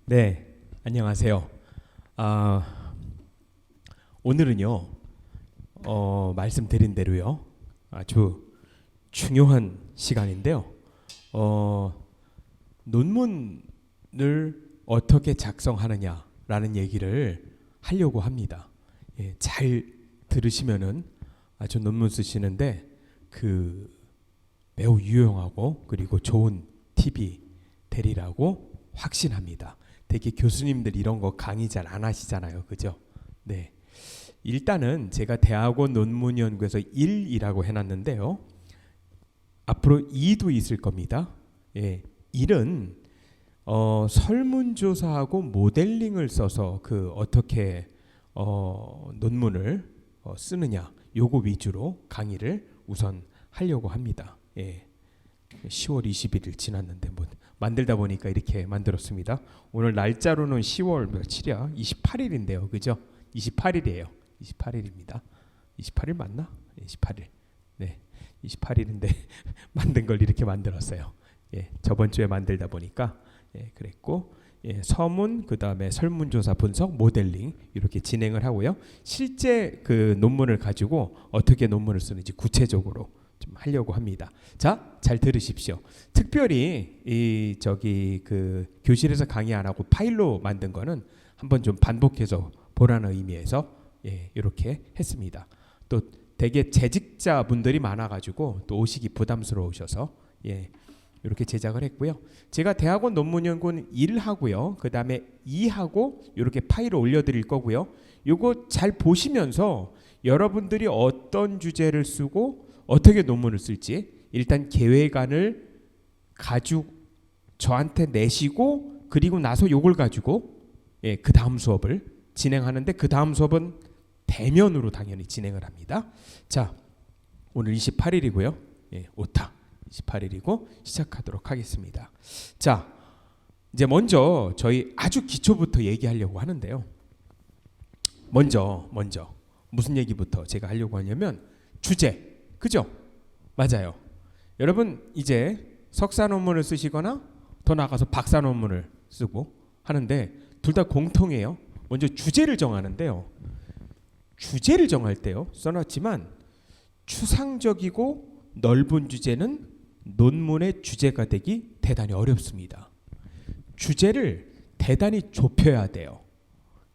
네, 안녕하세요. 오늘은요, 말씀드린 대로요, 아주 중요한 시간인데요. 논문을 어떻게 작성하느냐라는 얘기를 하려고 합니다. 예, 잘 들으시면은 아주 논문 쓰시는데 매우 유용하고 그리고 좋은 팁이 되리라고 확신합니다. 되게 교수님들 이런 거 강의 잘 안 하시잖아요. 그죠? 네. 일단은 제가 대학원 논문 연구에서 1이라고 해놨는데요. 앞으로 2도 있을 겁니다. 예. 1은 설문조사하고 모델링을 써서 어떻게 논문을 쓰느냐 요거 위주로 강의를 우선 하려고 합니다. 예. 10월 21일 지났는데 뭐 만들다 보니까 이렇게 만들었습니다. 오늘 날짜로는 10월 며칠이야? 28일인데요. 그죠? 28일이에요. 28일입니다. 28일 맞나? 28일. 네. 28일인데 만든 걸 이렇게 만들었어요. 예. 저번 주에 만들다 보니까 그랬고 서문 그다음에 설문조사 분석 모델링 이렇게 진행을 하고요. 실제 논문을 가지고 어떻게 논문을 쓰는지 구체적으로 좀 하려고 합니다. 자, 잘 들으십시오. 특별히 교실에서 강의 안 하고 파일로 만든 거는 한번 좀 반복해서 보라는 의미에서 이렇게 했습니다. 또 되게 재직자 분들이 많아가지고 또 오시기 부담스러우셔서 이렇게 제작을 했고요. 제가 대학원 논문 연구는 1하고요. 그 다음에 2하고 이렇게 파일을 올려드릴 거고요. 이거 잘 보시면서 여러분들이 어떤 주제를 쓰고 어떻게 논문을 쓸지 일단 계획안을 가지고 저한테 내시고 그리고 나서 요걸 가지고 그 다음 수업을 진행하는데 그 다음 수업은 대면으로 당연히 진행을 합니다. 자, 오늘 28일이고요. 오타 28일이고 시작하도록 하겠습니다. 자, 이제 먼저 저희 아주 기초부터 얘기하려고 하는데요. 먼저 무슨 얘기부터 제가 하려고 하냐면 주제. 그죠? 맞아요. 여러분 이제 석사 논문을 쓰시거나 더 나아가서 박사 논문을 쓰고 하는데 둘 다 공통해요. 먼저 주제를 정하는데요. 주제를 정할 때요. 써놨지만 추상적이고 넓은 주제는 논문의 주제가 되기 대단히 어렵습니다. 주제를 대단히 좁혀야 돼요.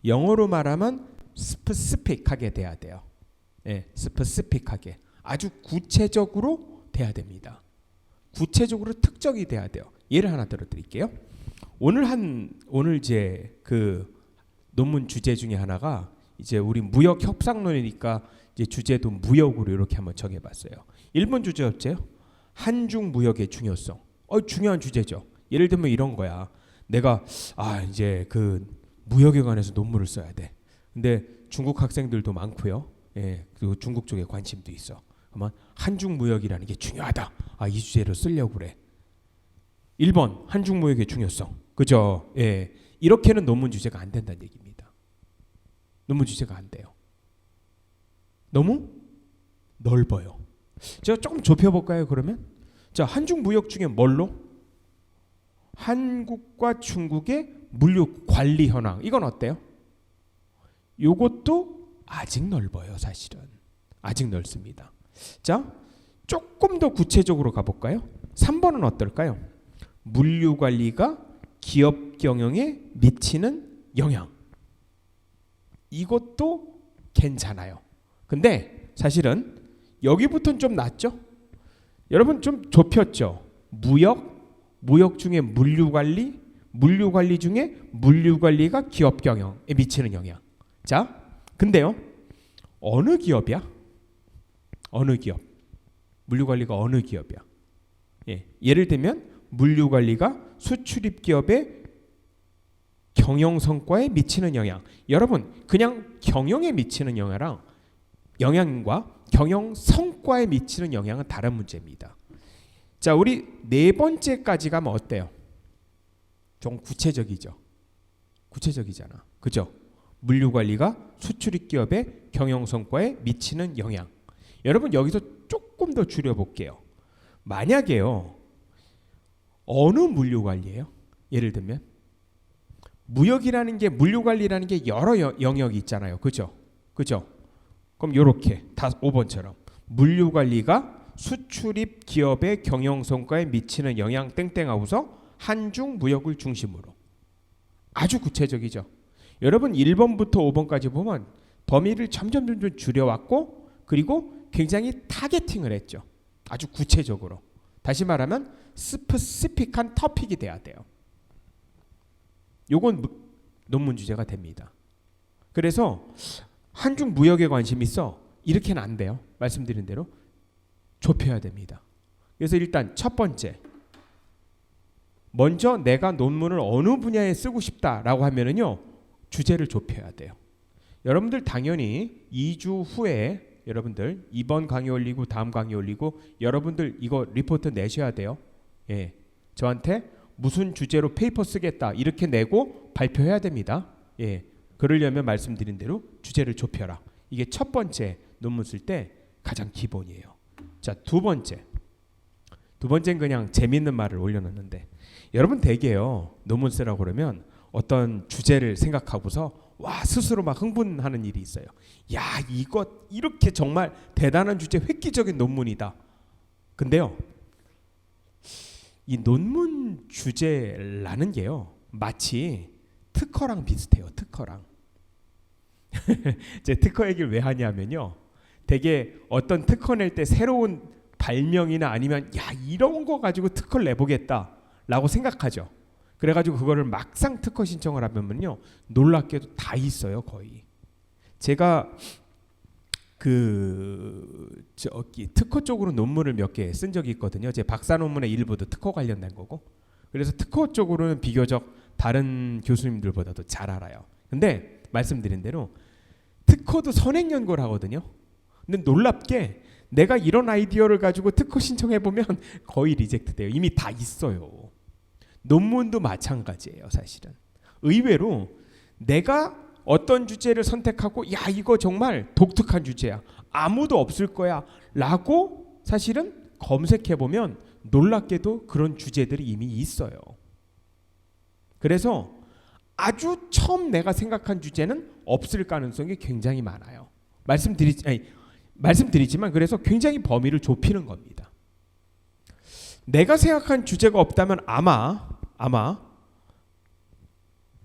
영어로 말하면 스페시픽하게 돼야 돼요. 스페시픽하게. 아주 구체적으로 돼야 됩니다. 구체적으로 특정이 돼야 돼요. 예를 하나 들어드릴게요. 오늘 이제 논문 주제 중에 하나가 이제 우리 무역 협상론이니까 이제 주제도 무역으로 이렇게 한번 정해봤어요. 1번 주제였죠. 한중 무역의 중요성. 중요한 주제죠. 예를 들면 이런 거야. 내가 이제 무역에 관해서 논문을 써야 돼. 근데 중국 학생들도 많고요. 그리고 중국 쪽에 관심도 있어. 그러면 한중 무역이라는 게 중요하다. 이 주제로 쓰려고 그래. 1번 한중 무역의 중요성. 그죠? 이렇게는 논문 주제가 안 된다는 얘기입니다. 논문 주제가 안 돼요. 너무 넓어요. 제가 조금 좁혀볼까요? 그러면 자, 한중 무역 중에 뭘로? 한국과 중국의 물류 관리 현황. 이건 어때요? 요것도 아직 넓어요. 사실은 아직 넓습니다. 자, 조금 더 구체적으로 가볼까요? 3번은 어떨까요? 물류 관리가 기업 경영에 미치는 영향. 이것도 괜찮아요. 근데 사실은 여기부터는 좀 낫죠? 여러분 좀 좁혔죠? 무역 중에 물류 관리 중에 물류 관리가 기업 경영에 미치는 영향. 자, 근데요. 어느 기업이야? 어느 기업? 물류 관리가 어느 기업이야? 예를 들면 물류 관리가 수출입 기업의 경영 성과에 미치는 영향. 여러분, 그냥 경영에 미치는 영향과 경영 성과에 미치는 영향은 다른 문제입니다. 자, 우리 네 번째까지 가면 어때요? 좀 구체적이죠. 구체적이잖아. 그죠? 물류 관리가 수출입 기업의 경영 성과에 미치는 영향. 여러분 여기서 조금 더 줄여볼게요. 만약에요. 어느 물류 관리예요? 예를 들면 무역이라는 게 물류 관리라는 게 여러 영역이 있잖아요. 그죠? 그죠? 그럼 요렇게 다 5번처럼 물류 관리가 수출입 기업의 경영 성과에 미치는 영향 땡땡하고서 한중 무역을 중심으로 아주 구체적이죠. 여러분 1번부터 5번까지 보면 범위를 점점 줄여왔고 그리고 굉장히 타겟팅을 했죠. 아주 구체적으로. 다시 말하면 스페시픽한 토픽이 돼야 돼요. 요건 논문 주제가 됩니다. 그래서 한중 무역에 관심 있어? 이렇게는 안 돼요. 말씀드린 대로 좁혀야 됩니다. 그래서 일단 첫 번째, 먼저 내가 논문을 어느 분야에 쓰고 싶다라고 하면은요, 주제를 좁혀야 돼요. 여러분들 당연히 2주 후에 여러분들 이번 강의 올리고 다음 강의 올리고 여러분들 이거 리포트 내셔야 돼요. 예, 저한테 무슨 주제로 페이퍼 쓰겠다 이렇게 내고 발표해야 됩니다. 예, 그러려면 말씀드린 대로 주제를 좁혀라. 이게 첫 번째 논문 쓸 때 가장 기본이에요. 자, 두 번째는 그냥 재밌는 말을 올려놓는데 여러분 되게요 논문 쓰라고 그러면 어떤 주제를 생각하고서 와 스스로 막 흥분하는 일이 있어요. 야 이거 이렇게 정말 대단한 주제 획기적인 논문이다. 근데요 이 논문 주제라는 게요 마치 특허랑 비슷해요. 특허랑. 제 특허 얘기를 왜 하냐면요 되게 어떤 특허 낼 때 새로운 발명이나 아니면 야 이런 거 가지고 특허를 내보겠다 라고 생각하죠. 그래가지고 그거를 막상 특허 신청을 하면요 놀랍게도 다 있어요. 거의 제가 저기 특허 쪽으로 논문을 몇 개 쓴 적이 있거든요. 제 박사 논문의 일부도 특허 관련된 거고. 그래서 특허 쪽으로는 비교적 다른 교수님들보다도 잘 알아요. 근데 말씀드린 대로 특허도 선행 연구를 하거든요. 근데 놀랍게 내가 이런 아이디어를 가지고 특허 신청해 보면 거의 리젝트 돼요. 이미 다 있어요. 논문도 마찬가지예요. 사실은 의외로 내가 어떤 주제를 선택하고 야 이거 정말 독특한 주제야 아무도 없을 거야 라고 사실은 검색해 보면 놀랍게도 그런 주제들이 이미 있어요. 그래서 아주 처음 내가 생각한 주제는 없을 가능성이 굉장히 많아요. 말씀드리지만 그래서 굉장히 범위를 좁히는 겁니다. 내가 생각한 주제가 없다면 아마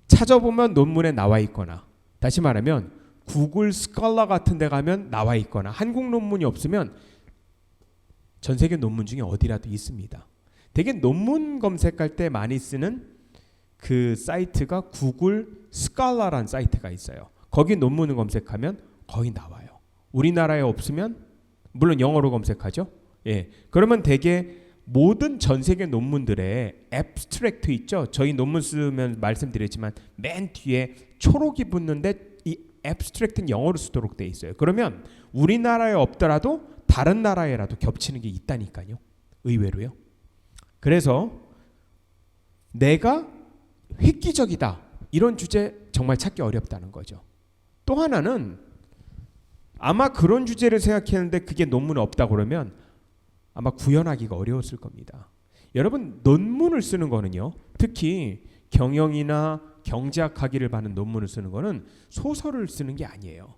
찾아보면 논문에 나와 있거나 다시 말하면 구글 스칼라 같은 데 가면 나와 있거나 한국 논문이 없으면 전 세계 논문 중에 어디라도 있습니다. 되게 논문 검색할 때 많이 쓰는 그 사이트가 구글 스칼라라는 사이트가 있어요. 거기 논문을 검색하면 거의 나와요. 우리나라에 없으면 물론 영어로 검색하죠. 예, 그러면 되게 모든 전 세계 논문들의 앱스트랙트 있죠. 저희 논문 쓰면 말씀드렸지만 맨 뒤에 초록이 붙는데 이 앱스트랙트는 영어로 쓰도록 돼 있어요. 그러면 우리나라에 없더라도 다른 나라에라도 겹치는 게 있다니까요. 의외로요. 그래서 내가 획기적이다 이런 주제 정말 찾기 어렵다는 거죠. 또 하나는 아마 그런 주제를 생각했는데 그게 논문에 없다 그러면 아마 구현하기가 어려웠을 겁니다. 여러분 논문을 쓰는 거는요. 특히 경영이나 경제학 학위를 받는 논문을 쓰는 거는 소설을 쓰는 게 아니에요.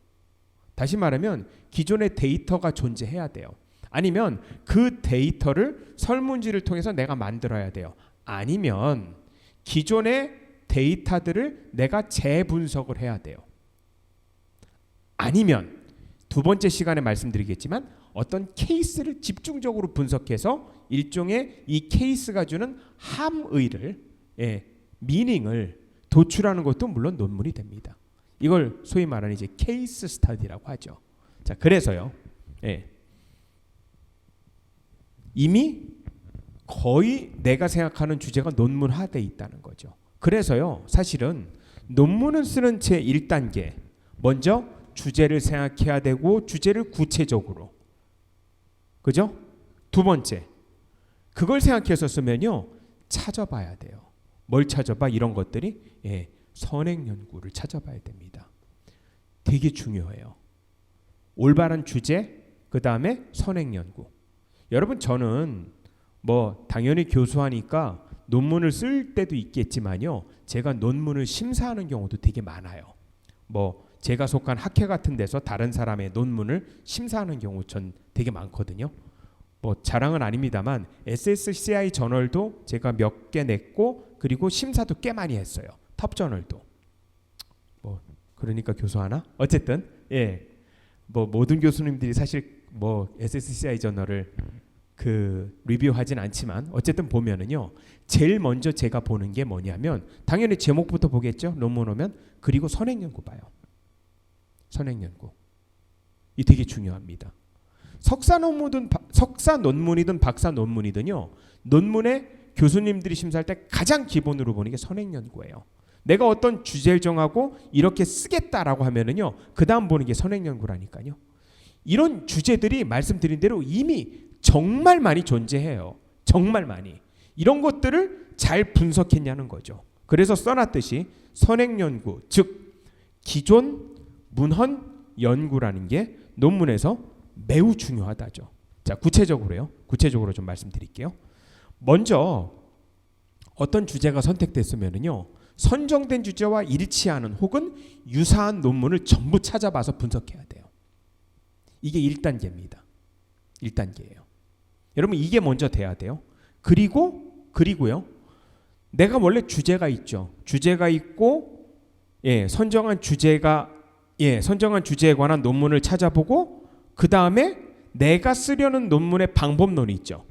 다시 말하면 기존의 데이터가 존재해야 돼요. 아니면 그 데이터를 설문지를 통해서 내가 만들어야 돼요. 아니면 기존의 데이터들을 내가 재분석을 해야 돼요. 아니면 두 번째 시간에 말씀드리겠지만 어떤 케이스를 집중적으로 분석해서 일종의 이 케이스가 주는 함의를 미닝을 도출하는 것도 물론 논문이 됩니다. 이걸 소위 말하는 이제 케이스 스터디라고 하죠. 자, 그래서요. 이미 거의 내가 생각하는 주제가 논문화되어 있다는 거죠. 그래서요. 사실은 논문을 쓰는 제 1단계 먼저 주제를 생각해야 되고 주제를 구체적으로 그죠? 두 번째 그걸 생각해서 쓰면요 찾아봐야 돼요. 뭘 찾아봐? 이런 것들이 선행 연구를 찾아봐야 됩니다. 되게 중요해요. 올바른 주제 그 다음에 선행 연구. 여러분 저는 뭐 당연히 교수하니까 논문을 쓸 때도 있겠지만요. 제가 논문을 심사하는 경우도 되게 많아요. 뭐 제가 속한 학회 같은 데서 다른 사람의 논문을 심사하는 경우 전 되게 많거든요. 뭐 자랑은 아닙니다만 SSCI 저널도 제가 몇 개 냈고 그리고 심사도 꽤 많이 했어요. 톱 저널도. 뭐 그러니까 교수 하나? 어쨌든 예. 뭐 모든 교수님들이 사실 뭐 SSCI 저널을 리뷰하진 않지만 어쨌든 보면은요. 제일 먼저 제가 보는 게 뭐냐면 당연히 제목부터 보겠죠. 논문 오면. 그리고 선행연구 봐요. 선행연구. 이 되게 중요합니다. 석사 논문이든 박사 논문이든요. 논문에 교수님들이 심사할 때 가장 기본으로 보는 게 선행연구예요. 내가 어떤 주제를 정하고 이렇게 쓰겠다라고 하면은요. 그 다음 보는 게 선행연구라니까요. 이런 주제들이 말씀드린 대로 이미 정말 많이 존재해요. 정말 많이. 이런 것들을 잘 분석했냐는 거죠. 그래서 써놨듯이 선행연구, 즉 기존 문헌 연구라는 게 논문에서 매우 중요하다죠. 자, 구체적으로요. 구체적으로 좀 말씀드릴게요. 먼저 어떤 주제가 선택됐으면은요. 선정된 주제와 일치하는 혹은 유사한 논문을 전부 찾아봐서 분석해야 돼요. 이게 1단계입니다. 1단계예요. 여러분 이게 먼저 돼야 돼요. 그리고요. 내가 원래 주제가 있죠. 주제가 있고 선정한 주제에 관한 논문을 찾아보고 그 다음에 내가 쓰려는 논문의 방법론이 있죠.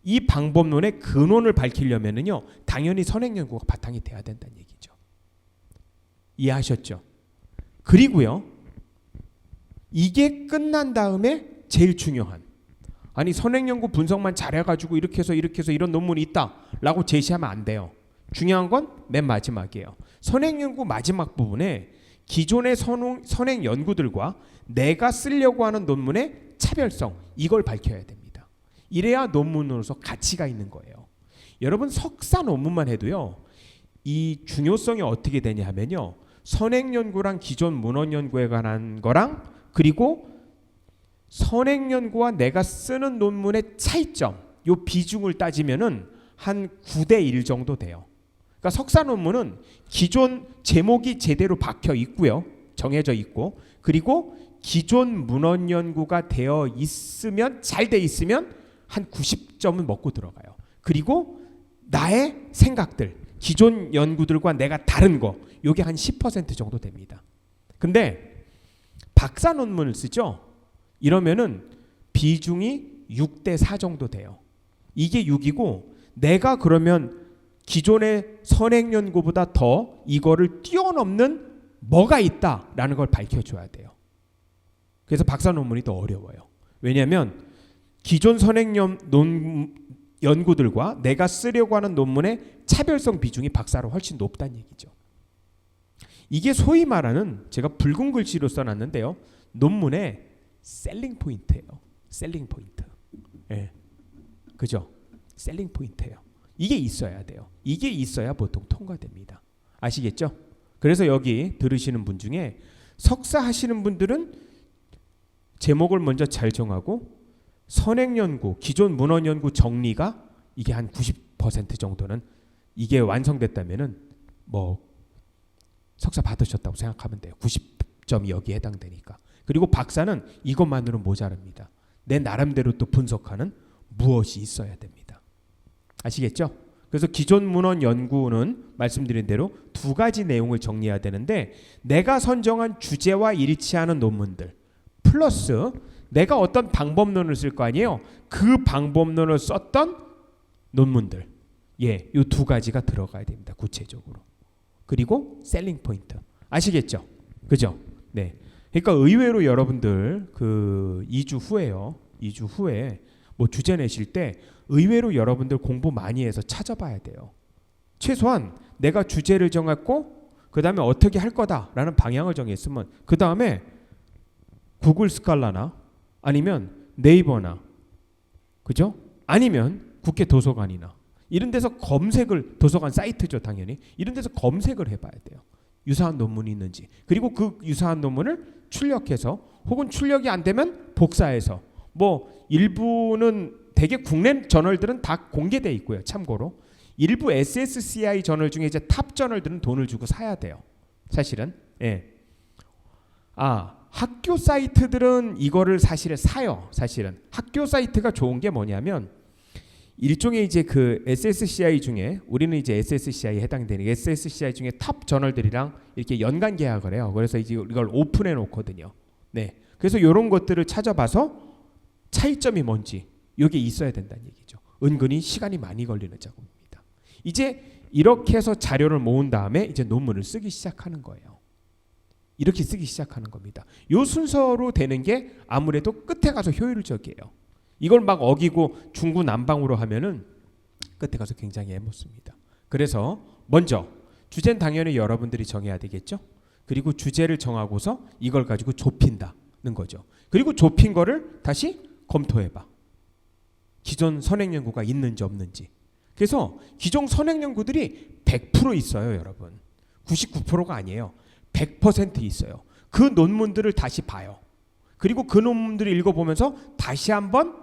이 방법론의 근원을 밝히려면은요. 당연히 선행연구가 바탕이 돼야 된다는 얘기죠. 이해하셨죠? 그리고요. 이게 끝난 다음에 제일 중요한 아니 선행연구 분석만 잘해가지고 이렇게 해서 이런 논문이 있다라고 제시하면 안 돼요. 중요한 건 맨 마지막이에요. 선행연구 마지막 부분에 기존의 선행연구들과 내가 쓰려고 하는 논문의 차별성 이걸 밝혀야 됩니다. 이래야 논문으로서 가치가 있는 거예요. 여러분 석사 논문만 해도요. 이 중요성이 어떻게 되냐 하면요. 선행연구랑 기존 문헌연구에 관한 거랑 그리고 선행연구와 내가 쓰는 논문의 차이점 요 비중을 따지면은 한 9대1 정도 돼요. 그러니까 석사 논문은 기존 제목이 제대로 박혀 있고요. 정해져 있고 그리고 기존 문헌 연구가 되어 있으면 잘 돼 있으면 한 90점은 먹고 들어가요. 그리고 나의 생각들 기존 연구들과 내가 다른 거 요게 한 10% 정도 됩니다. 근데 박사 논문을 쓰죠. 이러면은 비중이 6대4 정도 돼요. 이게 6이고 내가 그러면 기존의 선행연구보다 더 이거를 뛰어넘는 뭐가 있다라는 걸 밝혀줘야 돼요. 그래서 박사 논문이 더 어려워요. 왜냐하면 기존 연구들과 내가 쓰려고 하는 논문의 차별성 비중이 박사로 훨씬 높다는 얘기죠. 이게 소위 말하는 제가 붉은 글씨로 써놨는데요. 논문의 셀링 포인트예요. 셀링 포인트. 예, 그죠? 셀링 포인트예요. 이게 있어야 돼요. 이게 있어야 보통 통과됩니다. 아시겠죠? 그래서 여기 들으시는 분 중에 석사 하시는 분들은 제목을 먼저 잘 정하고 선행연구, 기존 문헌연구 정리가 이게 한 90% 정도는 이게 완성됐다면은 뭐 석사 받으셨다고 생각하면 돼요. 90점이 여기에 해당되니까. 그리고 박사는 이것만으로 모자랍니다. 내 나름대로 또 분석하는 무엇이 있어야 됩니다. 아시겠죠? 그래서 기존 문헌 연구는 말씀드린 대로 두 가지 내용을 정리해야 되는데 내가 선정한 주제와 일치하는 논문들 플러스 내가 어떤 방법론을 쓸 거 아니에요. 그 방법론을 썼던 논문들. 예, 이 두 가지가 들어가야 됩니다. 구체적으로. 그리고 셀링 포인트. 아시겠죠? 그죠? 네. 그러니까 의외로 여러분들 그 2주 후에요. 2주 후에 뭐 주제 내실 때 의외로 여러분들 공부 많이 해서 찾아봐야 돼요. 최소한 내가 주제를 정했고 그 다음에 어떻게 할 거다라는 방향을 정했으면 그 다음에 구글 스칼라나 아니면 네이버나 그죠? 아니면 국회 도서관이나 이런 데서 검색을 도서관 사이트죠 당연히 이런 데서 검색을 해봐야 돼요. 유사한 논문이 있는지 그리고 그 유사한 논문을 출력해서 혹은 출력이 안 되면 복사해서 뭐 일부는 대개 국내 저널들은 다 공개돼 있고요. 참고로 일부 SSCI 저널 중에 이제 탑 저널들은 돈을 주고 사야 돼요. 사실은. 예. 학교 사이트들은 이거를 사실은 사요. 사실은 학교 사이트가 좋은 게 뭐냐면 일종의 이제 그 SSCI 중에 우리는 이제 SSCI에 해당되는 SSCI 중에 탑 저널들이랑 이렇게 연간 계약을 해요. 그래서 이제 이걸 오픈해 놓거든요. 네. 그래서 이런 것들을 찾아봐서 차이점이 뭔지 이게 있어야 된다는 얘기죠. 은근히 시간이 많이 걸리는 작업입니다. 이제 이렇게 해서 자료를 모은 다음에 이제 논문을 쓰기 시작하는 거예요. 이렇게 쓰기 시작하는 겁니다. 이 순서로 되는 게 아무래도 끝에 가서 효율적이에요. 이걸 막 어기고 중구난방으로 하면은 끝에 가서 굉장히 애먹습니다. 그래서 먼저 주제는 당연히 여러분들이 정해야 되겠죠. 그리고 주제를 정하고서 이걸 가지고 좁힌다는 거죠. 그리고 좁힌 거를 다시 검토해봐. 기존 선행 연구가 있는지 없는지. 그래서 기존 선행 연구들이 100% 있어요, 여러분. 99%가 아니에요. 100% 있어요. 그 논문들을 다시 봐요. 그리고 그 논문들을 읽어보면서 다시 한번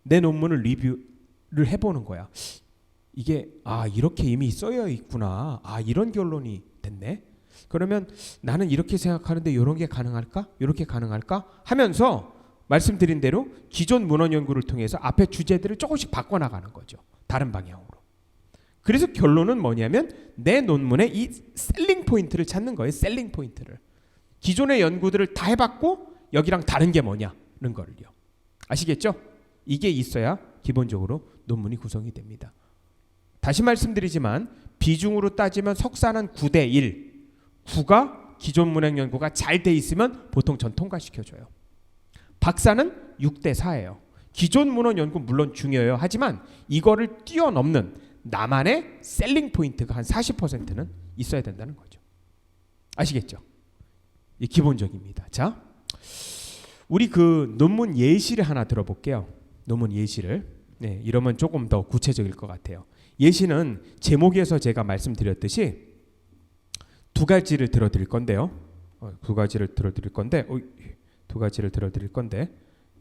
내 논문을 리뷰를 해보는 거야. 이게 이렇게 이미 써여 있구나. 이런 결론이 됐네. 그러면 나는 이렇게 생각하는데 이런 게 가능할까? 이렇게 가능할까? 하면서 말씀드린 대로 기존 문헌 연구를 통해서 앞에 주제들을 조금씩 바꿔나가는 거죠. 다른 방향으로. 그래서 결론은 뭐냐면 내 논문의 이 셀링 포인트를 찾는 거예요. 셀링 포인트를. 기존의 연구들을 다 해봤고 여기랑 다른 게 뭐냐는 거를요. 아시겠죠? 이게 있어야 기본적으로 논문이 구성이 됩니다. 다시 말씀드리지만 비중으로 따지면 석사는 9대 1. 9가 기존 문헌 연구가 잘 돼 있으면 보통 전 통과시켜줘요. 박사는 6대 4예요. 기존 문헌 연구 물론 중요해요. 하지만 이거를 뛰어넘는 나만의 셀링 포인트가 한 40%는 있어야 된다는 거죠. 아시겠죠? 이 기본적입니다. 자, 우리 그 논문 예시를 하나 들어볼게요. 논문 예시를. 네, 이러면 조금 더 구체적일 것 같아요. 예시는 제목에서 제가 말씀드렸듯이 두 가지를 들어드릴 건데요. 두 가지를 들어드릴 건데,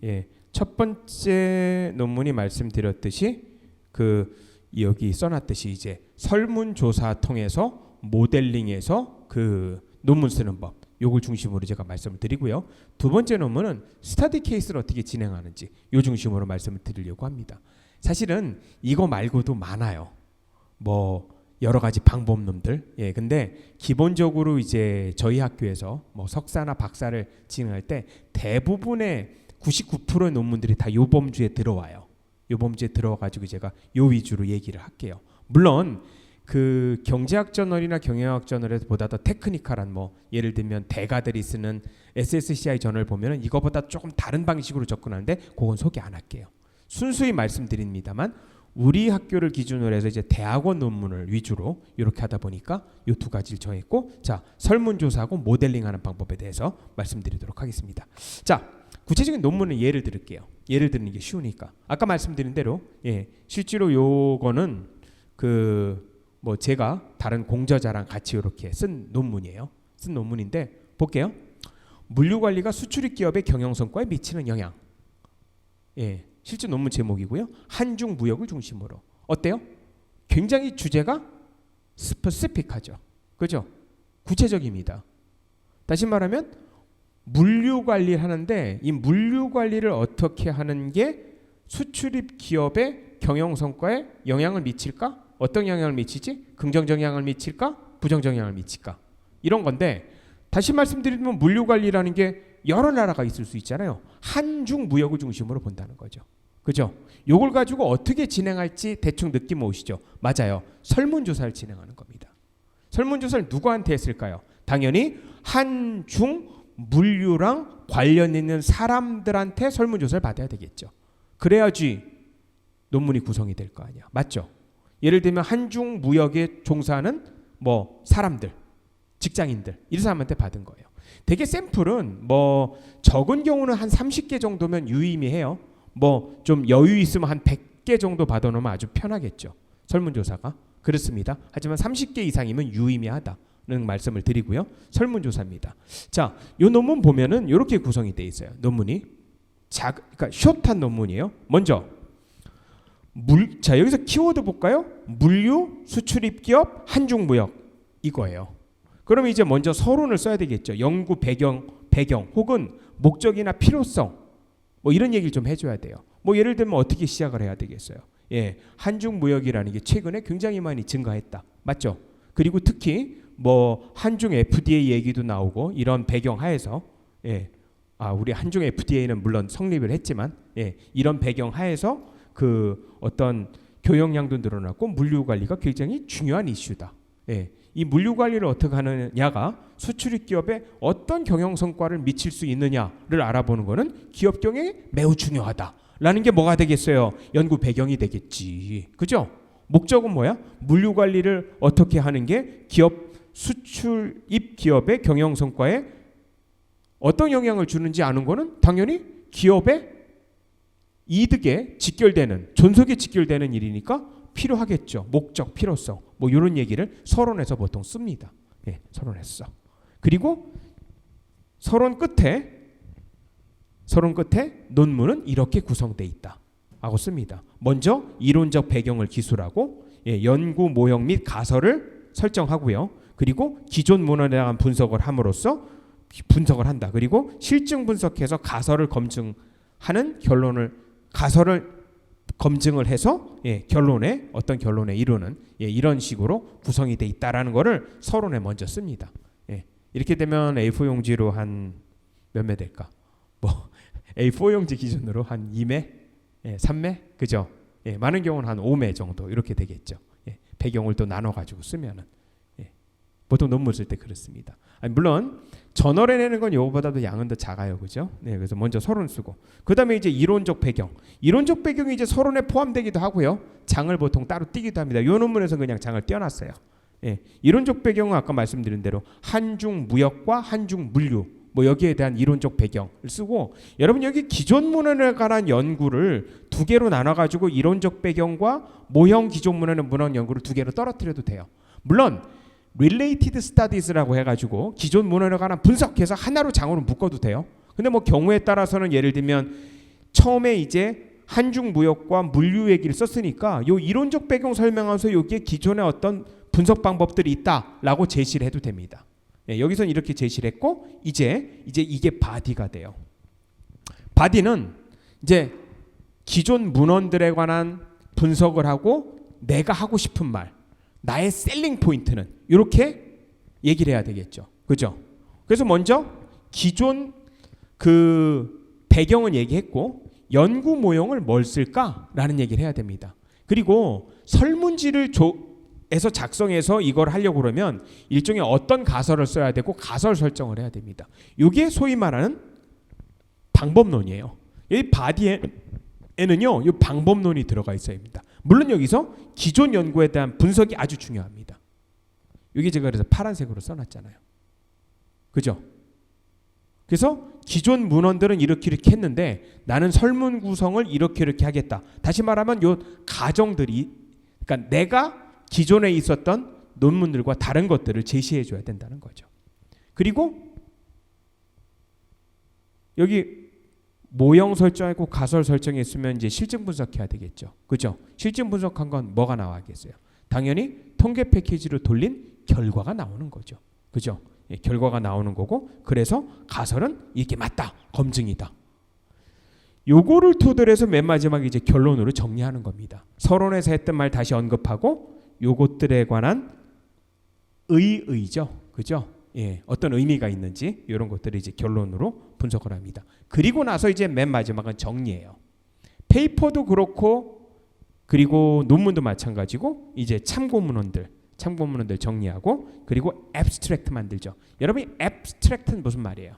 예, 첫 번째 논문이 말씀드렸듯이 그 여기 써놨듯이 이제 설문조사 통해서 모델링해서 그 논문 쓰는 법, 요걸 중심으로 제가 말씀을 드리고요. 두 번째 논문은 스터디 케이스를 어떻게 진행하는지 요 중심으로 말씀을 드리려고 합니다. 사실은 이거 말고도 많아요. 뭐 여러 가지 방법론들. 예, 근데 기본적으로 이제 저희 학교에서 뭐 석사나 박사를 진행할 때 대부분의 99%의 논문들이 다 요 범주에 들어와요. 요 범주에 들어와가지고 제가 요 위주로 얘기를 할게요. 물론 그 경제학 저널이나 경영학 저널보다 더 테크니컬한 뭐 예를 들면 대가들이 쓰는 SSCI 저널 보면은 이거보다 조금 다른 방식으로 접근하는데 그건 소개 안 할게요. 순수히 말씀드립니다만 우리 학교를 기준으로 해서 이제 대학원 논문을 위주로 이렇게 하다 보니까 이 두 가지를 정했고, 자, 설문조사하고 모델링하는 방법에 대해서 말씀드리도록 하겠습니다. 자, 구체적인 논문은 예를 들을게요. 예를 드는 게 쉬우니까. 아까 말씀드린 대로 실제로 요거는 그 뭐 제가 다른 공저자랑 같이 이렇게 쓴 논문이에요. 쓴 논문인데 볼게요. 물류관리가 수출입 기업의 경영 성과에 미치는 영향. 예, 실제 논문 제목이고요. 한중 무역을 중심으로. 어때요? 굉장히 주제가 스페시픽하죠. 그죠? 구체적입니다. 다시 말하면 물류 관리를 하는데 이 물류 관리를 어떻게 하는 게 수출입 기업의 경영 성과에 영향을 미칠까? 어떤 영향을 미치지? 긍정적 영향을 미칠까? 부정적 영향을 미칠까? 이런 건데 다시 말씀드리면 물류 관리라는 게 여러 나라가 있을 수 있잖아요. 한중 무역을 중심으로 본다는 거죠. 그죠? 요걸 가지고 어떻게 진행할지 대충 느낌 오시죠? 맞아요. 설문조사를 진행하는 겁니다. 설문조사를 누구한테 했을까요? 당연히 한중 물류랑 관련 있는 사람들한테 설문조사를 받아야 되겠죠. 그래야지 논문이 구성이 될 거 아니야. 맞죠? 예를 들면 한중 무역에 종사하는 뭐 사람들, 직장인들 이 사람한테 받은 거예요. 대개 샘플은 뭐 적은 경우는 한 30개 정도면 유의미해요. 뭐 좀 여유 있으면 한 100개 정도 받아놓으면 아주 편하겠죠. 설문조사가. 그렇습니다. 하지만 30개 이상이면 유의미하다는 말씀을 드리고요. 설문조사입니다. 자, 이 논문 보면은 이렇게 구성이 돼 있어요. 논문이 그러니까 숏한 논문이에요. 먼저 자, 여기서 키워드 볼까요? 물류, 수출입 기업, 한중무역 이거예요. 그러면 이제 먼저 서론을 써야 되겠죠. 연구 배경 혹은 목적이나 필요성 뭐 이런 얘기를 좀 해줘야 돼요. 뭐 예를 들면 어떻게 시작을 해야 되겠어요. 예, 한중무역이라는 게 최근에 굉장히 많이 증가했다. 맞죠? 그리고 특히 뭐 한중 FDA 얘기도 나오고 이런 배경 하에서 우리 한중 FTA는 물론 성립을 했지만 이런 배경 하에서 그 어떤 교역량도 늘어났고 물류 관리가 굉장히 중요한 이슈다. 이 물류 관리를 어떻게 하느냐가 수출입 기업에 어떤 경영 성과를 미칠 수 있느냐를 알아보는 것은 기업 경영에 매우 중요하다라는 게 뭐가 되겠어요? 연구 배경이 되겠지. 그죠? 목적은 뭐야? 물류 관리를 어떻게 하는 게 기업 수출입 기업의 경영 성과에 어떤 영향을 주는지 아는 거는 당연히 기업의 이득에 직결되는, 존속에 직결되는 일이니까 필요하겠죠. 목적, 필요성 뭐 이런 얘기를 서론에서 보통 씁니다. 서론에서. 그리고 서론 끝에 논문은 이렇게 구성되어 있다 하고 씁니다. 먼저 이론적 배경을 기술하고 연구 모형 및 가설을 설정하고요. 그리고 기존 문헌에 대한 분석을 함으로써 분석을 한다. 그리고 실증 분석해서 가설을 검증을 해서 결론에 어떤 결론에 이르는 이런 식으로 구성이 돼 있다라는 거를 서론에 먼저 씁니다. 이렇게 되면 A4 용지로 한 몇 매 될까? 뭐 A4 용지 기준으로 한 2매, 3매, 그죠? 많은 경우는 한 5매 정도 이렇게 되겠죠. 배경을 또 나눠 가지고 쓰면은 보통 논문 쓸 때 그렇습니다. 물론 저널에 내는 건 이거보다도 양은 더 작아요, 그죠? 그래서 먼저 서론 쓰고, 그 다음에 이제 이론적 배경이 이제 서론에 포함되기도 하고요. 장을 보통 따로 띄기도 합니다. 이 논문에서 그냥 장을 띄워놨어요. 이론적 배경은 아까 말씀드린 대로 한중 무역과 한중 물류 뭐 여기에 대한 이론적 배경을 쓰고, 여러분 여기 기존 문헌에 관한 연구를 두 개로 나눠가지고 이론적 배경과 모형 기존 문헌 연구를 두 개로 떨어뜨려도 돼요. 물론 related studies라고 해가지고 기존 문헌에 관한 분석해서 하나로 장으로 묶어도 돼요. 근데 뭐 경우에 따라서는 예를 들면 처음에 이제 한중 무역과 물류 얘기를 썼으니까 요 이론적 배경 설명하면서 여기에 기존의 어떤 분석 방법들이 있다라고 제시를 해도 됩니다. 여기서는 이렇게 제시를 했고, 이제 이게 바디가 돼요. 바디는 이제 기존 문헌들에 관한 분석을 하고 내가 하고 싶은 말, 나의 셀링 포인트는 이렇게 얘기를 해야 되겠죠. 그죠? 그래서 먼저 기존 그 배경은 얘기했고, 연구 모형을 뭘 쓸까라는 얘기를 해야 됩니다. 그리고 설문지를 에서 작성해서 이걸 하려고 그러면 일종의 어떤 가설을 써야 되고 가설 설정을 해야 됩니다. 이게 소위 말하는 방법론이에요. 이 바디에는요, 이 방법론이 들어가 있어야 합니다. 물론 여기서 기존 연구에 대한 분석이 아주 중요합니다. 여기 제가 그래서 파란색으로 써놨잖아요. 그죠? 그래서 기존 문헌들은 이렇게 했는데 나는 설문 구성을 이렇게 하겠다. 다시 말하면 요 가정들이, 그러니까 내가 기존에 있었던 논문들과 다른 것들을 제시해 줘야 된다는 거죠. 그리고 여기 모형 설정하고 가설 설정했으면 이제 실증 분석해야 되겠죠. 그죠? 실증 분석한 건 뭐가 나와야겠어요? 당연히 통계 패키지로 돌린 결과가 나오는 거죠. 그죠? 결과가 나오는 거고, 그래서 가설은 이게 맞다, 검증이다. 요거를 토대로 해서 맨 마지막에 이제 결론으로 정리하는 겁니다. 서론에서 했던 말 다시 언급하고 요것들에 관한 의의죠. 그죠? 어떤 의미가 있는지 이런 것들을 이제 결론으로 분석을 합니다. 그리고 나서 이제 맨 마지막은 정리예요. 페이퍼도 그렇고 그리고 논문도 마찬가지고 이제 참고 문헌들 정리하고, 그리고 앱스트랙트 만들죠. 여러분이 앱스트랙트는 무슨 말이에요?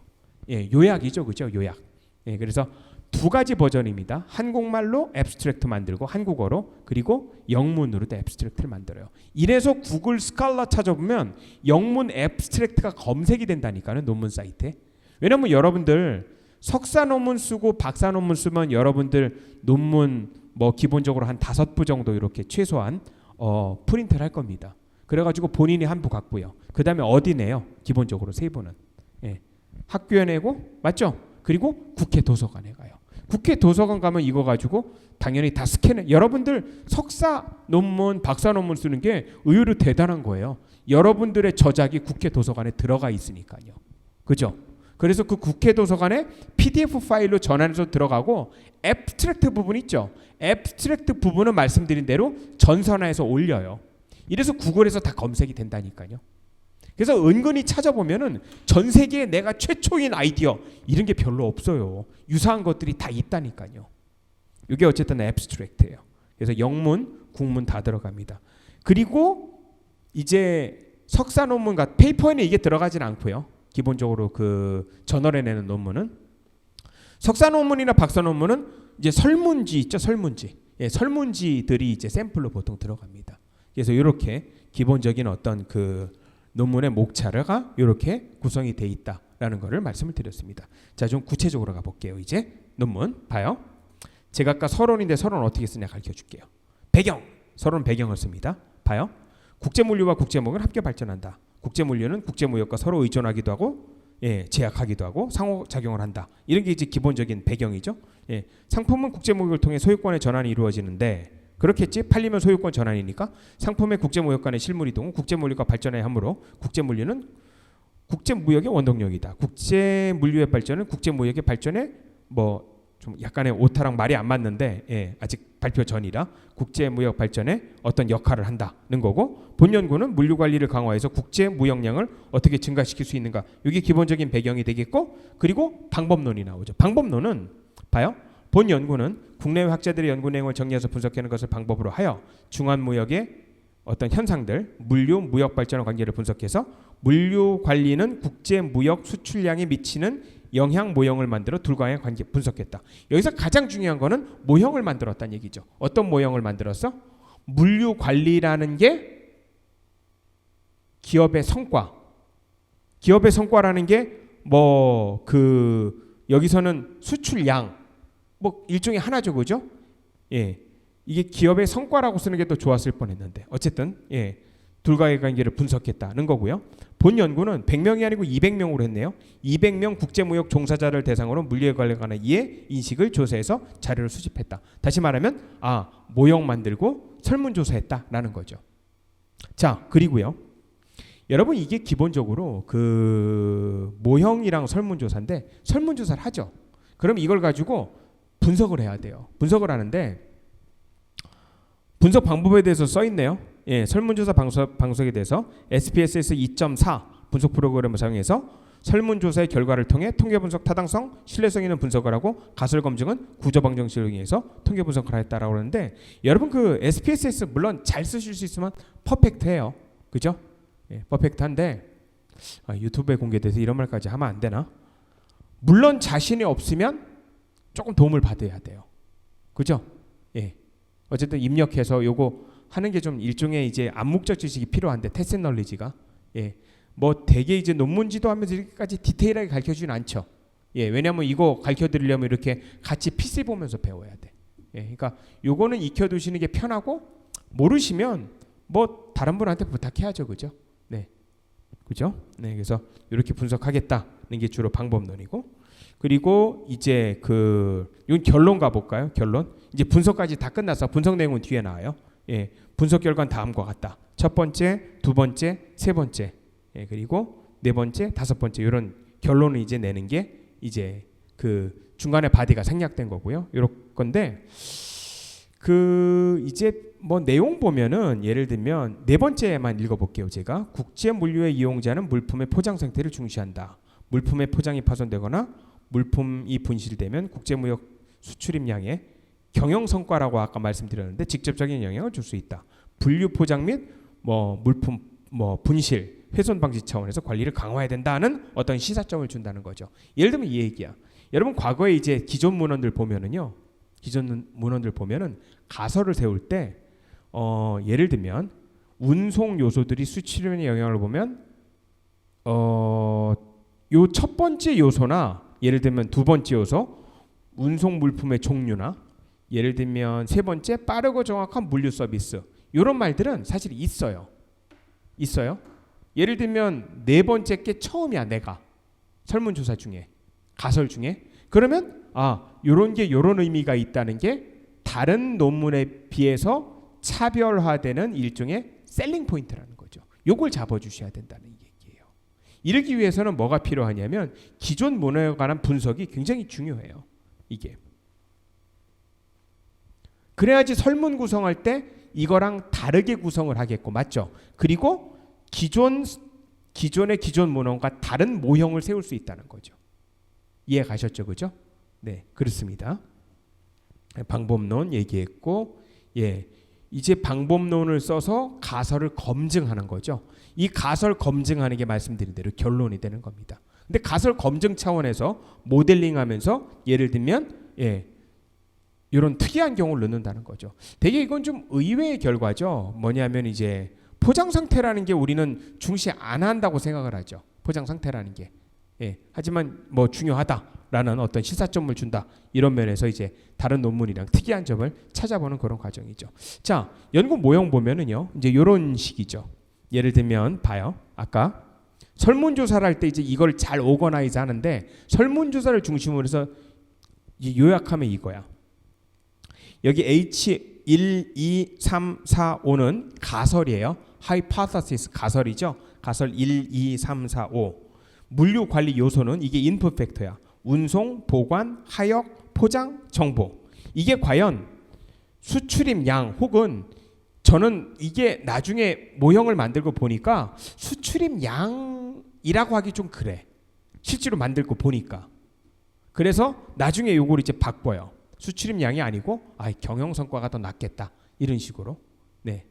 요약이죠. 그죠? 요약. 그래서 두 가지 버전입니다. 한국말로 앱스트랙트 만들고 한국어로, 그리고 영문으로도 앱스트랙트를 만들어요. 이래서 구글 스칼라 찾아보면 영문 앱스트랙트가 검색이 된다니까요, 논문 사이트에. 왜냐면 여러분들 석사 논문 쓰고 박사 논문 쓰면 여러분들 논문 뭐 기본적으로 한 5부 정도 이렇게 최소한 프린트를 할 겁니다. 그래가지고 본인이 한 부 갖고요. 그 다음에 어디 내요? 기본적으로 3부는 학교에 내고, 맞죠? 그리고 국회 도서관에 가요. 국회 도서관 가면 이거 가지고 당연히 다 스캔해. 여러분들 석사 논문, 박사 논문 쓰는 게 의외로 대단한 거예요. 여러분들의 저작이 국회 도서관에 들어가 있으니까요. 그죠? 그래서 그 국회 도서관에 PDF 파일로 전환해서 들어가고 앱스트랙트 부분 있죠. 앱스트랙트 부분은 말씀드린 대로 전산화해서 올려요. 이래서 구글에서 다 검색이 된다니까요. 그래서 은근히 찾아보면은 전 세계에 내가 최초인 아이디어 이런 게 별로 없어요. 유사한 것들이 다 있다니까요. 이게 어쨌든 앱스트랙트예요. 그래서 영문, 국문 다 들어갑니다. 그리고 이제 석사 논문 같은 페이퍼에는 이게 들어가진 않고요. 기본적으로 그 저널에 내는 논문은 석사 논문이나 박사 논문은 이제 설문지 있죠, 설문지. 예, 설문지들이 이제 샘플로 보통 들어갑니다. 그래서 이렇게 기본적인 어떤 그 논문의 목차가 이렇게 구성이 돼 있다라는 것을 말씀을 드렸습니다. 자, 좀 구체적으로 가볼게요. 이제 논문 봐요. 제가 아까 서론인데 서론 어떻게 쓰냐 가르쳐줄게요. 배경, 서론 배경을 씁니다. 봐요. 국제물류와 국제무역은 함께 발전한다. 국제물류는 국제무역과 서로 의존하기도 하고 제약하기도 하고 상호작용을 한다. 이런 게 이제 기본적인 배경이죠. 상품은 국제무역을 통해 소유권의 전환이 이루어지는데 그렇겠지. 팔리면 소유권 전환이니까 상품의 국제무역 간의 실물이동은 국제물류가 발전해야 하므로 국제물류는 국제무역의 원동력이다. 국제물류의 발전은 국제무역의 발전에 뭐 좀 약간의 오타랑 말이 안 맞는데 아직 발표 전이라 국제무역 발전에 어떤 역할을 한다는 거고 본 연구는 물류 관리를 강화해서 국제무역량을 어떻게 증가시킬 수 있는가. 이게 기본적인 배경이 되겠고 그리고 방법론이 나오죠. 방법론은 봐요. 본 연구는 국내외 학자들의 연구 내용을 정리해서 분석하는 것을 방법으로 하여 중환무역의 어떤 현상들, 물류, 무역 발전과 관계를 분석해서 물류 관리는 국제무역 수출량에 미치는 영향 모형을 만들어 둘 간의 관계 분석했다. 여기서 가장 중요한 거는 모형을 만들었다는 얘기죠. 어떤 모형을 만들었어? 물류 관리라는 게 기업의 성과. 기업의 성과라는 게 뭐 그 여기서는 수출량 뭐 일종의 하나죠, 그죠? 이게 기업의 성과라고 쓰는 게 더 좋았을 뻔했는데 어쨌든 둘과의 관계를 분석했다는 거고요. 본 연구는 100명이 아니고 200명으로 했네요. 200명 국제무역 종사자를 대상으로 물류에 관련한 이해, 인식을 조사해서 자료를 수집했다. 다시 말하면 모형 만들고 설문조사했다라는 거죠. 자, 그리고요. 여러분 이게 기본적으로 그 모형이랑 설문조사인데 설문조사를 하죠. 그럼 이걸 가지고 분석을 해야 돼요. 분석을 하는데 분석 방법에 대해서 써 있네요. 설문조사 방석에 대해서 SPSS 2.4 분석 프로그램을 사용해서 설문조사의 결과를 통해 통계분석 타당성, 신뢰성 있는 분석을 하고 가설 검증은 구조방정식을 이용해서 통계 분석을 하였다라고 하는데 여러분 그 SPSS 물론 잘 쓰실 수 있으면 퍼펙트해요. 그죠? 퍼펙트한데 유튜브에 공개돼서 이런 말까지 하면 안 되나? 물론 자신이 없으면 조금 도움을 받아야 돼요. 그죠? 어쨌든 입력해서 요거 하는 게 좀 일종의 이제 암묵적 지식이 필요한데 테스트 널리지가 뭐 되게 이제 논문지도 하면서 이렇게까지 디테일하게 가르쳐주진 않죠. 왜냐하면 이거 가르쳐드리려면 이렇게 같이 PC 보면서 배워야 돼. 그러니까 요거는 익혀두시는 게 편하고 모르시면 뭐 다른 분한테 부탁해야죠, 그죠? 그죠? 그래서 이렇게 분석하겠다는 게 주로 방법론이고 그리고 이제 이건 결론 가볼까요? 결론. 이제 분석까지 다 끝나서 분석 내용은 뒤에 나와요. 분석 결과는 다음과 같다. 첫 번째, 두 번째, 세 번째, 그리고 네 번째, 다섯 번째 이런 결론을 이제 내는 게 이제 그 중간에 바디가 생략된 거고요. 이럴 건데 이제 뭐 내용 보면은 예를 들면 네 번째만 읽어볼게요. 제가 국제 물류의 이용자는 물품의 포장 상태를 중시한다. 물품의 포장이 파손되거나 물품이 분실되면 국제무역 수출입량에 경영 성과라고 아까 말씀드렸는데 직접적인 영향을 줄 수 있다. 분류 포장 및 뭐 물품 뭐 분실 훼손 방지 차원에서 관리를 강화해야 된다는 어떤 시사점을 준다는 거죠. 예를 들면 이 얘기야. 여러분 과거에 이제 기존 문헌들 보면은요. 기존 문헌들 보면은 가설을 세울 때 예를 들면 운송 요소들이 수출에 영향을 보면 요 첫 번째 요소나 예를 들면 두 번째 요소 운송 물품의 종류나 예를 들면 세 번째 빠르고 정확한 물류 서비스 이런 말들은 사실 있어요. 예를 들면 네 번째 게 처음이야. 내가 설문조사 중에 가설 중에 그러면 요런 게 요런 의미가 있다는 게 다른 논문에 비해서 차별화되는 일종의 셀링 포인트라는 거죠. 요걸 잡아주셔야 된다는 얘기예요. 이러기 위해서는 뭐가 필요하냐면 기존 문헌에 관한 분석이 굉장히 중요해요. 이게. 그래야지 설문 구성할 때 이거랑 다르게 구성을 하겠고, 맞죠? 그리고 기존의 기존 문헌과 다른 모형을 세울 수 있다는 거죠. 이해 가셨죠? 그죠? 네, 그렇습니다. 방법론 얘기했고, 이제 방법론을 써서 가설을 검증하는 거죠. 이 가설 검증하는 게 말씀드린 대로 결론이 되는 겁니다. 근데 가설 검증 차원에서 모델링하면서 예를 들면 이런 특이한 경우를 넣는다는 거죠. 되게 이건 좀 의외의 결과죠. 뭐냐면 이제 포장 상태라는 게 우리는 중시 안 한다고 생각을 하죠. 포장 상태라는 게. 하지만 뭐 중요하다라는 어떤 시사점을 준다. 이런 면에서 이제 다른 논문이랑 특이한 점을 찾아보는 그런 과정이죠. 자, 연구 모형 보면은요. 이제 이런 식이죠. 예를 들면 봐요. 아까 설문조사를 할 때 이제 이걸 잘 오거나이즈 하는데 설문조사를 중심으로 해서 요약하면 이거야. 여기 H1, 2, 3, 4, 5는 가설이에요. hypothesis 가설이죠. 가설 1, 2, 3, 4, 5. 물류 관리 요소는 이게 인풋 팩터야. 운송, 보관, 하역, 포장, 정보. 이게 과연 수출입 양 혹은 저는 이게 나중에 모형을 만들고 보니까 수출입 양이라고 하기 좀 그래. 실제로 만들고 보니까. 그래서 나중에 요걸 이제 바꿔요. 수출입 양이 아니고 경영 성과가 더 낫겠다. 이런 식으로. 네.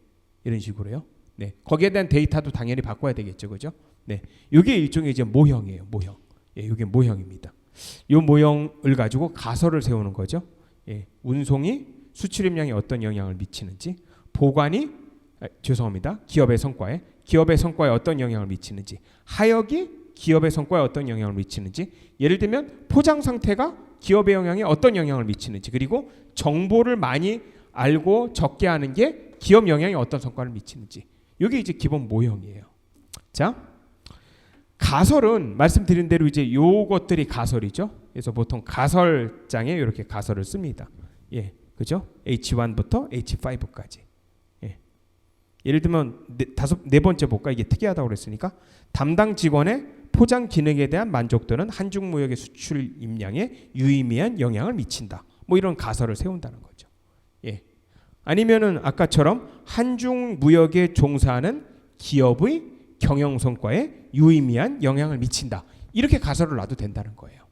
이런 식으로요. 네. 거기에 대한 데이터도 당연히 바꿔야 되겠죠. 그죠? 네. 이게 일종의 이제 모형이에요. 모형. 이게 모형입니다. 이 모형을 가지고 가설을 세우는 거죠. 운송이 수출입량에 어떤 영향을 미치는지, 보관이 기업의 성과에 어떤 영향을 미치는지, 하역이 기업의 성과에 어떤 영향을 미치는지, 예를 들면 포장 상태가 기업의 영향에 어떤 영향을 미치는지, 그리고 정보를 많이 알고 적게 하는 게 기업 영향에 어떤 성과를 미치는지. 이게 이제 기본 모형이에요. 자, 가설은 말씀드린 대로 이제 요것들이 가설이죠. 그래서 보통 가설장에 이렇게 가설을 씁니다. 그죠? H1부터 H5까지. 예를 들면 네 번째 볼까? 이게 특이하다고 그랬으니까 담당 직원의 포장 기능에 대한 만족도는 한중 무역의 수출 임량에 유의미한 영향을 미친다. 뭐 이런 가설을 세운다는 거죠. 아니면은 아까처럼 한중 무역에 종사하는 기업의 경영 성과에 유의미한 영향을 미친다. 이렇게 가설을 놔도 된다는 거예요.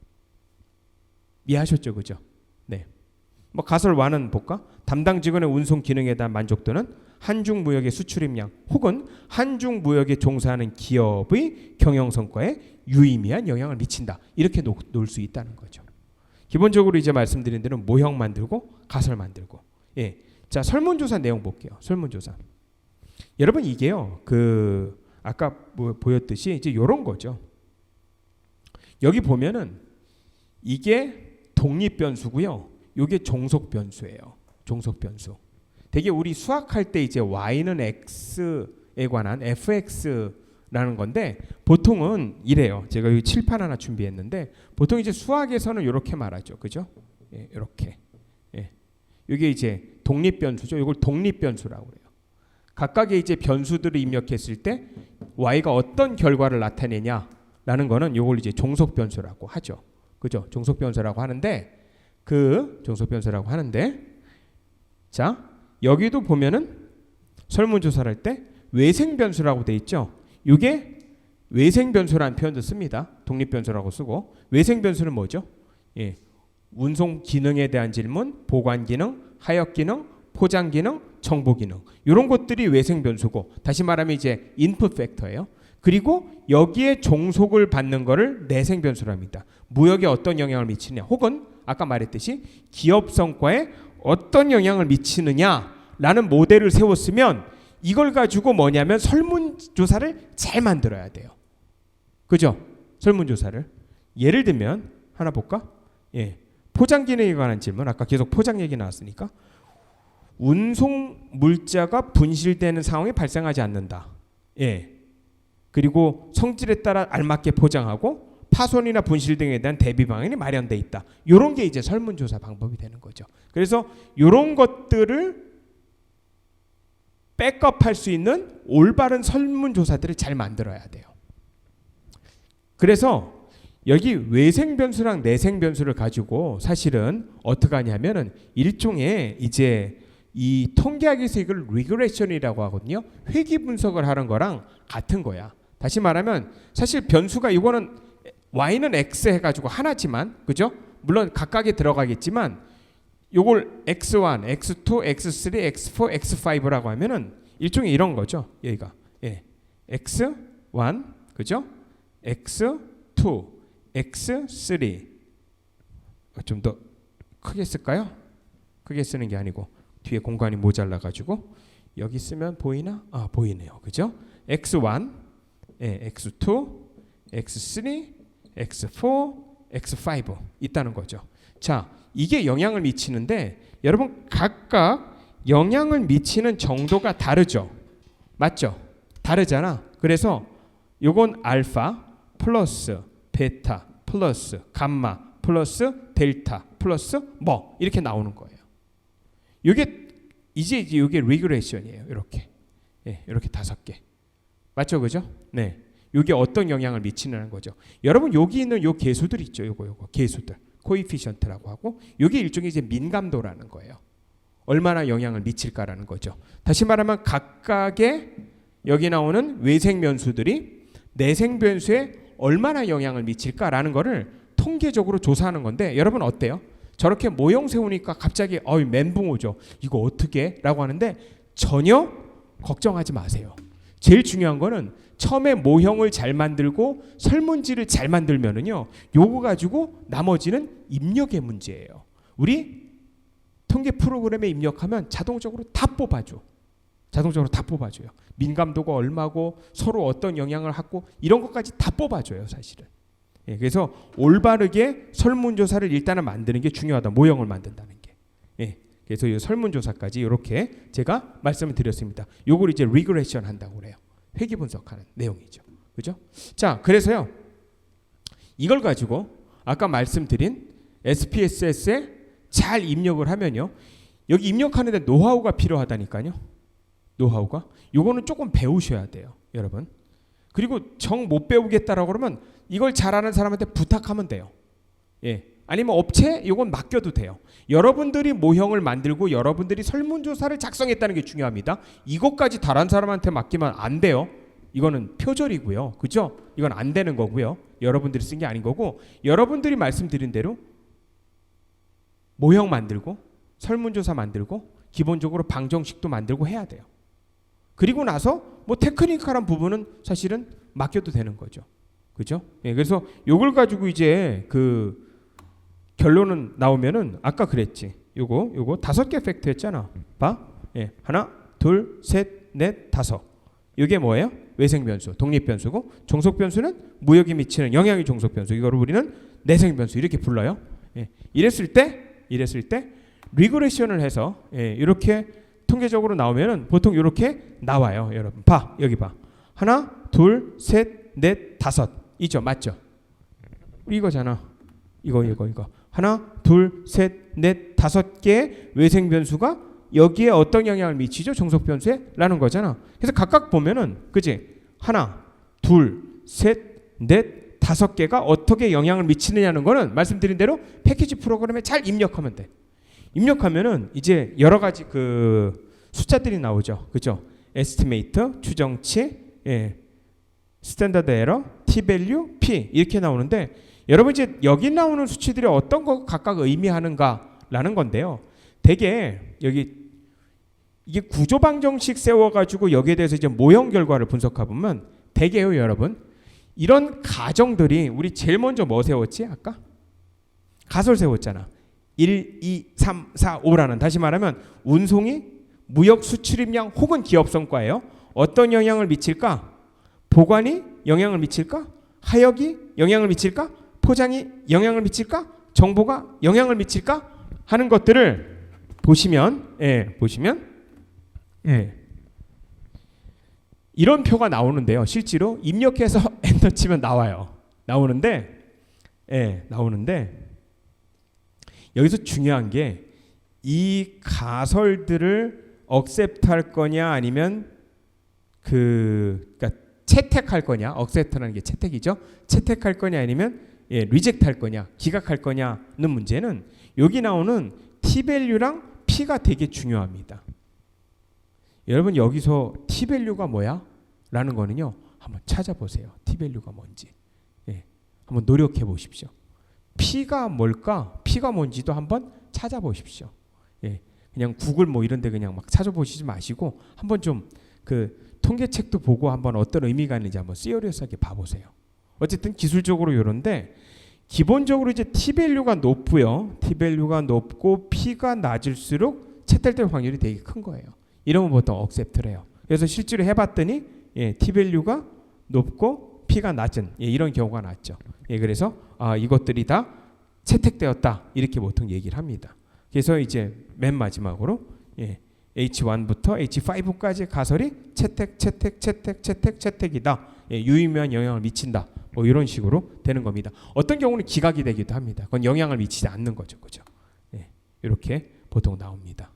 이해하셨죠, 그죠? 네. 뭐 가설 1은 볼까? 담당 직원의 운송 기능에 대한 만족도는 한중 무역의 수출입량 혹은 한중 무역에 종사하는 기업의 경영 성과에 유의미한 영향을 미친다. 이렇게 놓을 수 있다는 거죠. 기본적으로 이제 말씀드린 대로 모형 만들고 가설 만들고. 자, 설문조사 내용 볼게요. 설문조사. 여러분 이게요. 아까 보였듯이 이제 이런 거죠. 여기 보면은 이게 독립 변수고요. 이게 종속 변수예요. 종속 변수. 되게 우리 수학할 때 이제 y는 x에 관한 fx라는 건데 보통은 이래요. 제가 여기 칠판 하나 준비했는데 보통 이제 수학에서는 이렇게 말하죠. 그죠? 이렇게. 이게 이제 독립 변수죠. 이걸 독립 변수라고 그래요. 각각의 이제 변수들을 입력했을 때 y가 어떤 결과를 나타내냐라는 거는 이걸 이제 종속 변수라고 하죠. 그죠? 종속 변수라고 하는데 자, 여기도 보면은 설문조사를 할 때 외생 변수라고 돼 있죠. 이게 외생 변수라는 표현도 씁니다. 독립 변수라고 쓰고 외생 변수는 뭐죠? 운송 기능에 대한 질문, 보관 기능, 하역 기능, 포장 기능, 정보 기능 이런 것들이 외생 변수고 다시 말하면 이제 인풋 팩터예요. 그리고 여기에 종속을 받는 거를 내생 변수랍니다. 무역에 어떤 영향을 미치느냐 혹은 아까 말했듯이 기업 성과에 어떤 영향을 미치느냐라는 모델을 세웠으면 이걸 가지고 뭐냐면 설문조사를 잘 만들어야 돼요. 그죠? 설문조사를. 예를 들면 하나 볼까? 포장 기능에 관한 질문. 아까 계속 포장 얘기 나왔으니까 운송 물자가 분실되는 상황이 발생하지 않는다. 그리고 성질에 따라 알맞게 포장하고 파손이나 분실 등에 대한 대비 방안이 마련돼 있다. 이런 게 이제 설문조사 방법이 되는 거죠. 그래서 이런 것들을 백업할 수 있는 올바른 설문조사들을 잘 만들어야 돼요. 그래서 여기 외생 변수랑 내생 변수를 가지고 사실은 어떻게 하냐면은 일종의 이제 이 통계학에서 이걸 리그레션이라고 하거든요. 회귀 분석을 하는 거랑 같은 거야. 다시 말하면 사실 변수가 이거는 y는 x 해가지고 하나지만, 그죠? 물론 각각에 들어가겠지만 요걸 x1, x2, x3, x4, x5라고 하면은 일종의 이런 거죠. 여기가 x1, 그죠? x2, x3. 좀 더 크게 쓸까요? 크게 쓰는 게 아니고 뒤에 공간이 모자라 가지고 여기 쓰면 보이나? 아, 보이네요. 그죠? x1, x2, x3, x4, x5 있다는 거죠. 자, 이게 영향을 미치는데 여러분 각각 영향을 미치는 정도가 다르죠. 맞죠? 다르잖아. 그래서 요건 알파 플러스 베타 플러스 감마 플러스 델타 플러스 뭐 이렇게 나오는 거예요. 이게 이제 이게 리그레션이에요. 이렇게. 이렇게 5개. 맞죠? 그죠? 네. 이게 어떤 영향을 미치는 거죠. 여러분 여기 있는 요 계수들 있죠. 요거 계수들. 코에피션트라고 하고 요게 일종의 이제 민감도라는 거예요. 얼마나 영향을 미칠까라는 거죠. 다시 말하면 각각의 여기 나오는 외생 변수들이 내생 변수에 얼마나 영향을 미칠까라는 거를 통계적으로 조사하는 건데 여러분 어때요? 저렇게 모형 세우니까 갑자기 멘붕 오죠. 이거 어떻게? 라고 하는데 전혀 걱정하지 마세요. 제일 중요한 거는 처음에 모형을 잘 만들고 설문지를 잘 만들면은요. 요거 가지고 나머지는 입력의 문제예요. 우리 통계 프로그램에 입력하면 자동적으로 다 뽑아줘. 자동적으로 다 뽑아줘요. 민감도가 얼마고 서로 어떤 영향을 갖고 이런 것까지 다 뽑아줘요. 사실은. 그래서 올바르게 설문조사를 일단은 만드는 게 중요하다. 모형을 만든다는 게. 그래서 이 설문조사까지 이렇게 제가 말씀을 드렸습니다. 요걸 이제 리그레션 한다고 그래요. 회귀 분석하는 내용이죠. 그죠? 자, 그래서요. 이걸 가지고 아까 말씀드린 SPSS에 잘 입력을 하면요. 여기 입력하는데 노하우가 필요하다니까요. 노하우가. 요거는 조금 배우셔야 돼요. 여러분. 그리고 정 못 배우겠다라고 그러면 이걸 잘하는 사람한테 부탁하면 돼요. 아니면 업체 이건 맡겨도 돼요. 여러분들이 모형을 만들고 여러분들이 설문조사를 작성했다는 게 중요합니다. 이것까지 다른 사람한테 맡기면 안 돼요. 이거는 표절이고요. 그죠? 이건 안 되는 거고요. 여러분들이 쓴 게 아닌 거고 여러분들이 말씀드린 대로 모형 만들고 설문조사 만들고 기본적으로 방정식도 만들고 해야 돼요. 그리고 나서 뭐 테크니컬한 부분은 사실은 맡겨도 되는 거죠. 그죠? 그래서 요걸 가지고 이제 그 결론은 나오면은 아까 그랬지. 요거 5개 팩트 했잖아. 봐. 하나, 둘, 셋, 넷, 5. 이게 뭐예요? 외생 변수, 독립 변수고 종속 변수는 무역이 미치는 영향이 종속 변수. 이거를 우리는 내생 변수 이렇게 불러요. 이랬을 때 리그레션을 해서 이렇게 통계적으로 나오면은 보통 이렇게 나와요. 여러분 봐. 여기 봐. 하나, 둘, 셋, 넷, 5. 이죠. 맞죠? 이거잖아. 이거. 하나, 둘, 셋, 넷, 5개의 외생 변수가 여기에 어떤 영향을 미치죠? 종속 변수에? 라는 거잖아. 그래서 각각 보면은 그지? 하나, 둘, 셋, 넷, 5개가 어떻게 영향을 미치느냐는 거는 말씀드린 대로 패키지 프로그램에 잘 입력하면 돼. 입력하면은 이제 여러 가지 그 숫자들이 나오죠. 그죠? 에스티메이터, 추정치, 스탠다드 에러, t-value, p 이렇게 나오는데 여러분 이제 여기 나오는 수치들이 어떤 거 각각 의미하는가라는 건데요. 대개 여기 이게 구조 방정식 세워가지고 여기에 대해서 이제 모형 결과를 분석해 보면 대개요, 여러분. 이런 가정들이 우리 제일 먼저 뭐 세웠지? 아까 가설 세웠잖아. 1, 2, 3, 4, 5라는 다시 말하면 운송이 무역 수출입량 혹은 기업 성과예요. 어떤 영향을 미칠까? 보관이 영향을 미칠까? 하역이 영향을 미칠까? 포장이 영향을 미칠까? 정보가 영향을 미칠까? 하는 것들을 보시면 이런 표가 나오는데요. 실제로 입력해서 엔터 치면 나와요. 나오는데 예, 나오는데 여기서 중요한 게 이 가설들을 억셉트할 거냐 아니면 그러니까 채택할 거냐, 억셉트라는 게 채택이죠. 채택할 거냐 아니면 리젝트할 거냐, 기각할 거냐는 문제는 여기 나오는 T밸류랑 P가 되게 중요합니다. 여러분 여기서 T밸류가 뭐야? 라는 거는요. 한번 찾아보세요. T밸류가 뭔지. 한번 노력해 보십시오. P가 뭘까? P가 뭔지도 한번 찾아보십시오. 그냥 구글 뭐 이런 데 그냥 막 찾아보시지 마시고 한번 좀 그 통계책도 보고 한번 어떤 의미가 있는지 한번 시리어스하게 봐보세요. 어쨌든 기술적으로 이런데 기본적으로 이제 T밸류가 높고요. T밸류가 높고 P가 낮을수록 채택될 확률이 되게 큰 거예요. 이러면 보통 억셉트를 해요. 그래서 실제로 해봤더니 T밸류가 높고 P가 낮은 이런 경우가 났죠. 그래서 이것들이 다 채택되었다 이렇게 보통 얘기를 합니다. 그래서 이제 맨 마지막으로 H1부터 H5까지 가설이 채택이다. 유의미한 영향을 미친다. 뭐 이런 식으로 되는 겁니다. 어떤 경우는 기각이 되기도 합니다. 그건 영향을 미치지 않는 거죠, 그죠? 이렇게 보통 나옵니다.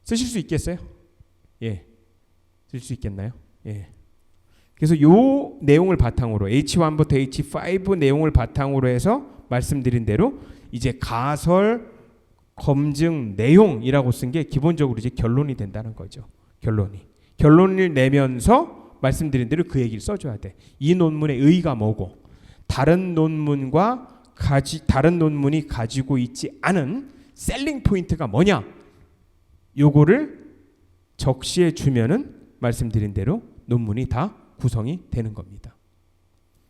쓰실 수 있겠어요? 쓸 수 있겠나요? 그래서 요 내용을 바탕으로 H1부터 H5 내용을 바탕으로 해서 말씀드린 대로 이제 가설 검증 내용이라고 쓴 게 기본적으로 이제 결론이 된다는 거죠. 결론을 내면서 말씀드린 대로 그 얘기를 써줘야 돼. 이 논문의 의의가 뭐고 다른 논문이 가지고 있지 않은 셀링 포인트가 뭐냐 요거를 적시해 주면은 말씀드린 대로 논문이 다 구성이 되는 겁니다.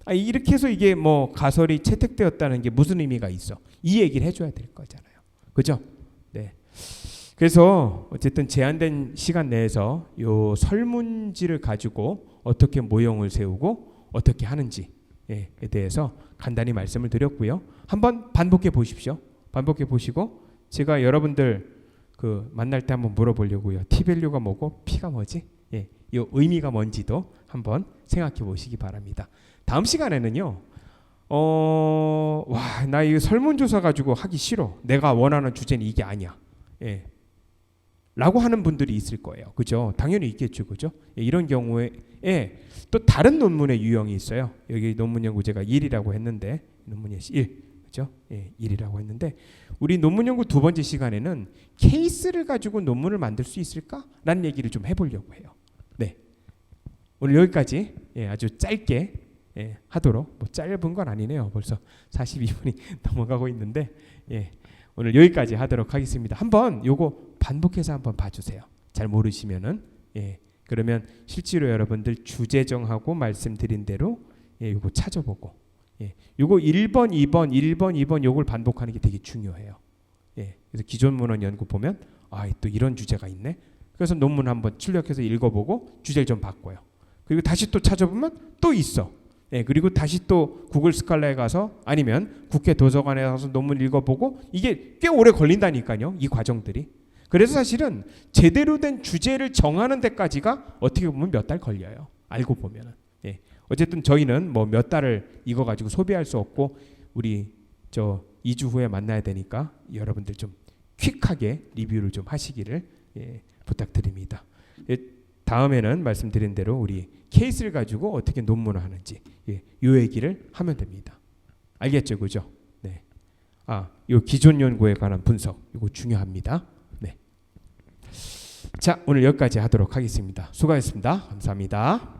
이렇게 해서 이게 뭐 가설이 채택되었다는 게 무슨 의미가 있어? 이 얘기를 해줘야 될 거잖아요. 그죠? 네. 그래서 어쨌든 제한된 시간 내에서 요 설문지를 가지고 어떻게 모형을 세우고 어떻게 하는지에 대해서 간단히 말씀을 드렸고요. 한번 반복해 보십시오. 반복해 보시고 제가 여러분들 그 만날 때 한번 물어보려고요. T밸류가 뭐고 P가 뭐지? 이 의미가 뭔지도 한번 생각해 보시기 바랍니다. 다음 시간에는요. 나 이 설문조사 가지고 하기 싫어. 내가 원하는 주제는 이게 아니야. 라고 하는 분들이 있을 거예요. 그죠? 당연히 있겠죠. 그죠? 이런 경우에 또 다른 논문의 유형이 있어요. 여기 논문 연구제가 1이라고 했는데 논문이 1. 그죠? 1이라고 했는데 우리 논문 연구 두 번째 시간에는 케이스를 가지고 논문을 만들 수 있을까? 라는 얘기를 좀 해보려고 해요. 네. 오늘 여기까지 아주 짧게 하도록 뭐 짧은 건 아니네요. 벌써 42분이 넘어가고 있는데 오늘 여기까지 하도록 하겠습니다. 한번 요거 반복해서 한번 봐주세요. 잘 모르시면은 그러면 실제로 여러분들 주제 정하고 말씀드린 대로 요거 찾아보고 요거 1번, 2번 요걸 반복하는 게 되게 중요해요. 그래서 기존 문헌 연구 보면 또 이런 주제가 있네. 그래서 논문 한번 출력해서 읽어보고 주제를 좀 바꿔요. 그리고 다시 또 찾아보면 또 있어. 그리고 다시 또 구글 스칼라에 가서 아니면 국회 도서관에 가서 논문 읽어보고 이게 꽤 오래 걸린다니까요. 이 과정들이. 그래서 사실은 제대로 된 주제를 정하는 데까지가 어떻게 보면 몇 달 걸려요. 알고 보면은. 어쨌든 저희는 뭐 몇 달을 이거 가지고 소비할 수 없고 우리 저 2주 후에 만나야 되니까 여러분들 좀 퀵하게 리뷰를 좀 하시기를 부탁드립니다. 다음에는 말씀드린 대로 우리 케이스를 가지고 어떻게 논문을 하는지 요 얘기를 하면 됩니다. 알겠죠, 그죠? 네. 요 기존 연구에 관한 분석 이거 중요합니다. 네. 자, 오늘 여기까지 하도록 하겠습니다. 수고하셨습니다. 감사합니다.